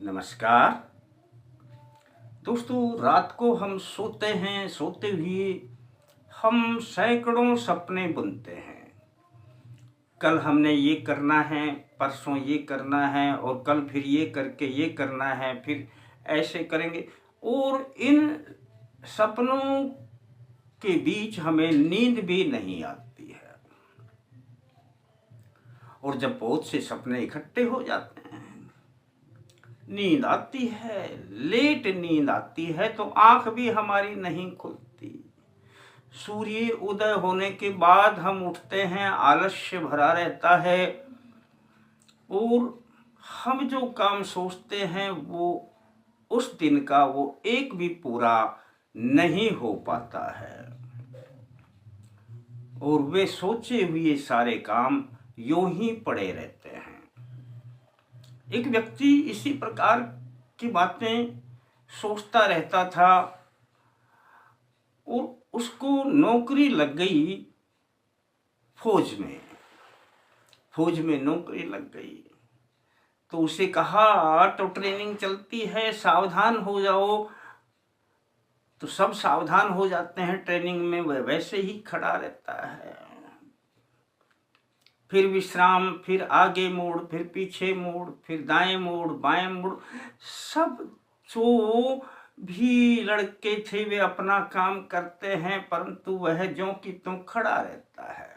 नमस्कार दोस्तों। रात को हम सोते हैं, सोते हुए हम सैकड़ों सपने बुनते हैं। कल हमने ये करना है, परसों ये करना है, और कल फिर ये करके ये करना है, फिर ऐसे करेंगे। और इन सपनों के बीच हमें नींद भी नहीं आती है। और जब बहुत से सपने इकट्ठे हो जाते हैं, नींद आती है, लेट नींद आती है, तो आंख भी हमारी नहीं खुलती। सूर्य उदय होने के बाद हम उठते हैं, आलस्य भरा रहता है, और हम जो काम सोचते हैं वो उस दिन का वो एक भी पूरा नहीं हो पाता है। और वे सोचे हुए सारे काम यूं ही पड़े रहते हैं। एक व्यक्ति इसी प्रकार की बातें सोचता रहता था, और उसको नौकरी लग गई फौज में। फौज में नौकरी लग गई तो उसे कहा, तो ट्रेनिंग चलती है, सावधान हो जाओ। तो सब सावधान हो जाते हैं ट्रेनिंग में, वह वैसे ही खड़ा रहता है। फिर विश्राम, फिर आगे मोड़, फिर पीछे मोड़, फिर दाएं मोड़, बाएं मोड़। सब जो भी लड़के थे वे अपना काम करते हैं, परंतु वह ज्यों की त्यों खड़ा रहता है।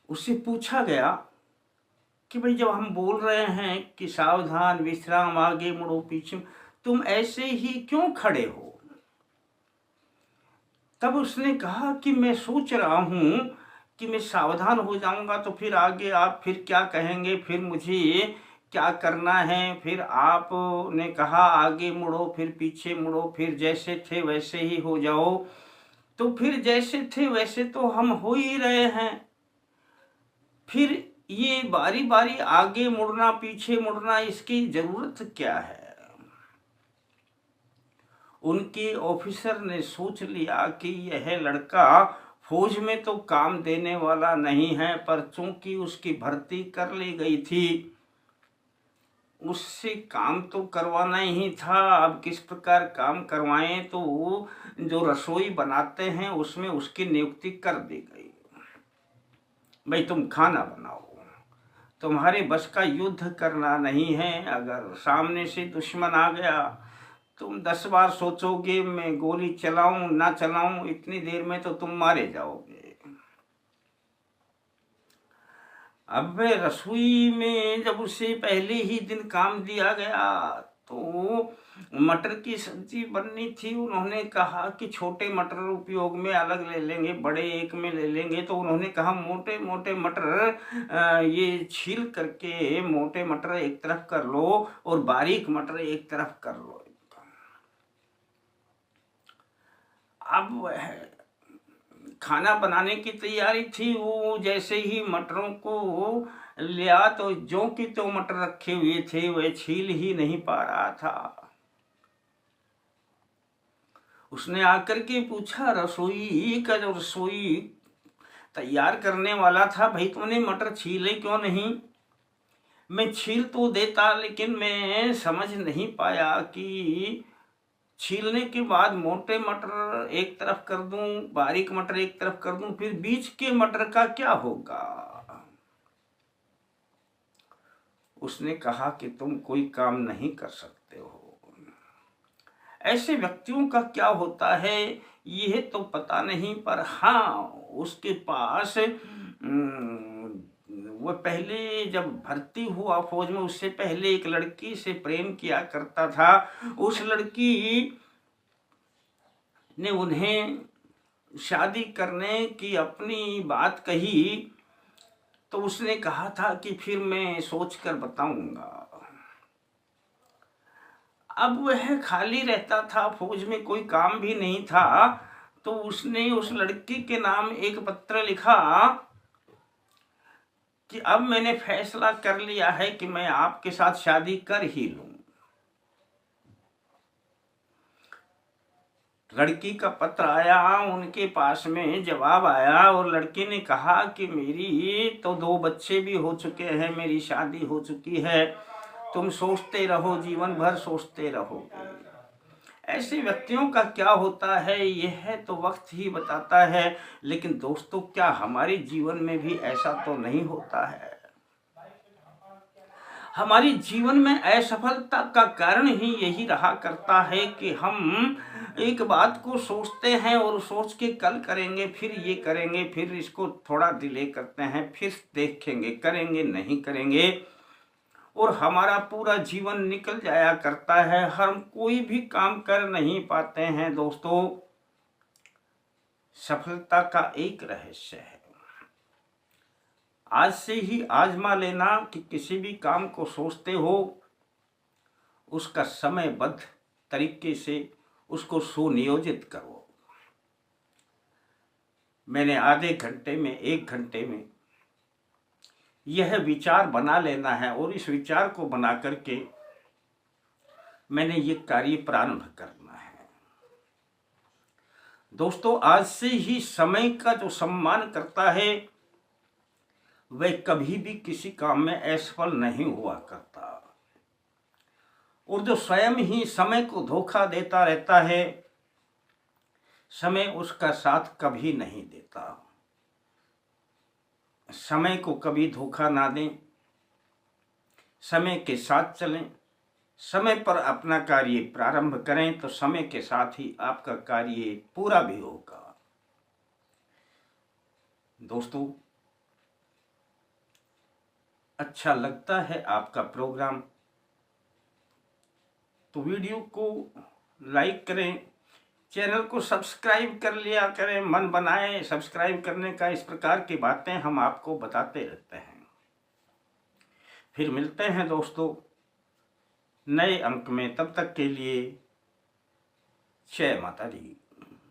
उससे पूछा गया कि भाई, जब हम बोल रहे हैं कि सावधान, विश्राम, आगे मुड़ो, पीछे, तुम ऐसे ही क्यों खड़े हो? तब उसने कहा कि मैं सोच रहा हूं कि मैं सावधान हो जाऊंगा तो फिर आगे आप फिर क्या कहेंगे, फिर मुझे क्या करना है। फिर आपने कहा आगे मुड़ो, फिर पीछे मुड़ो, फिर जैसे थे वैसे ही हो जाओ। तो फिर जैसे थे वैसे तो हम हो ही रहे हैं, फिर ये बारी बारी आगे मुड़ना, पीछे मुड़ना, इसकी जरूरत क्या है? उनके ऑफिसर ने सोच लिया कि यह लड़का फौज में तो काम देने वाला नहीं है, पर चूंकि उसकी भर्ती कर ली गई थी, उससे काम तो करवाना ही था। अब किस प्रकार काम करवाएं, तो वो जो रसोई बनाते हैं उसमें उसकी नियुक्ति कर दी गई। भाई, तुम खाना बनाओ, तुम्हारे बस का युद्ध करना नहीं है। अगर सामने से दुश्मन आ गया, तुम 10 बार सोचोगे मैं गोली चलाऊं ना चलाऊं, इतनी देर में तो तुम मारे जाओगे। अब मैं रसोई में जब उसे पहले ही दिन काम दिया गया, तो मटर की सब्जी बननी थी। उन्होंने कहा कि छोटे मटर उपयोग में अलग ले लेंगे, बड़े एक में ले लेंगे। तो उन्होंने कहा मोटे मोटे मटर ये छील करके मोटे मटर एक तरफ कर लो और बारीक मटर एक तरफ कर लो। अब वह खाना बनाने की तैयारी थी, वो जैसे ही मटरों को लिया तो ज्यों की त्यों मटर रखे हुए थे, वह छील ही नहीं पा रहा था। उसने आकर के पूछा रसोई का, जो रसोई तैयार करने वाला था, भाई तुमने मटर छीले क्यों नहीं? मैं छील तो देता, लेकिन मैं समझ नहीं पाया कि छीलने के बाद मोटे मटर एक तरफ कर दूं, बारीक मटर एक तरफ कर दूं, फिर बीच के मटर का क्या होगा? उसने कहा कि तुम कोई काम नहीं कर सकते हो। ऐसे व्यक्तियों का क्या होता है यह तो पता नहीं, पर हाँ, उसके पास वो पहले जब भर्ती हुआ फौज में, उससे पहले एक लड़की से प्रेम किया करता था। उस लड़की ने उन्हें शादी करने की अपनी बात कही, तो उसने कहा था कि फिर मैं सोचकर बताऊंगा। अब वह खाली रहता था, फौज में कोई काम भी नहीं था, तो उसने उस लड़की के नाम एक पत्र लिखा कि अब मैंने फैसला कर लिया है कि मैं आपके साथ शादी कर ही लूं। लड़की का पत्र आया, उनके पास में जवाब आया और लड़के ने कहा कि मेरी तो 2 बच्चे भी हो चुके हैं, मेरी शादी हो चुकी है, तुम सोचते रहो, जीवन भर सोचते रहोगे। ऐसे व्यक्तियों का क्या होता है यह तो वक्त ही बताता है। लेकिन दोस्तों, क्या हमारे जीवन में भी ऐसा तो नहीं होता है? हमारी जीवन में असफलता का कारण ही यही रहा करता है कि हम एक बात को सोचते हैं और सोच के कल करेंगे, फिर ये करेंगे, फिर इसको थोड़ा डिले करते हैं, फिर देखेंगे, करेंगे, नहीं करेंगे, और हमारा पूरा जीवन निकल जाया करता है। हम कोई भी काम कर नहीं पाते हैं। दोस्तों, सफलता का एक रहस्य है, आज से ही आजमा लेना कि किसी भी काम को सोचते हो उसका समयबद्ध तरीके से उसको सुनियोजित करो। मैंने आधे घंटे में, 1 घंटे में यह विचार बना लेना है और इस विचार को बना करके मैंने ये कार्य प्रारंभ करना है। दोस्तों, आज से ही समय का जो सम्मान करता है वह कभी भी किसी काम में असफल नहीं हुआ करता, और जो स्वयं ही समय को धोखा देता रहता है, समय उसका साथ कभी नहीं देता। समय को कभी धोखा ना दें, समय के साथ चलें, समय पर अपना कार्य प्रारंभ करें तो समय के साथ ही आपका कार्य पूरा भी होगा। दोस्तों, अच्छा लगता है आपका प्रोग्राम तो वीडियो को लाइक करें, चैनल को सब्सक्राइब कर लिया करें, मन बनाए सब्सक्राइब करने का। इस प्रकार की बातें हम आपको बताते रहते हैं। फिर मिलते हैं दोस्तों नए अंक में, तब तक के लिए जय माता दी।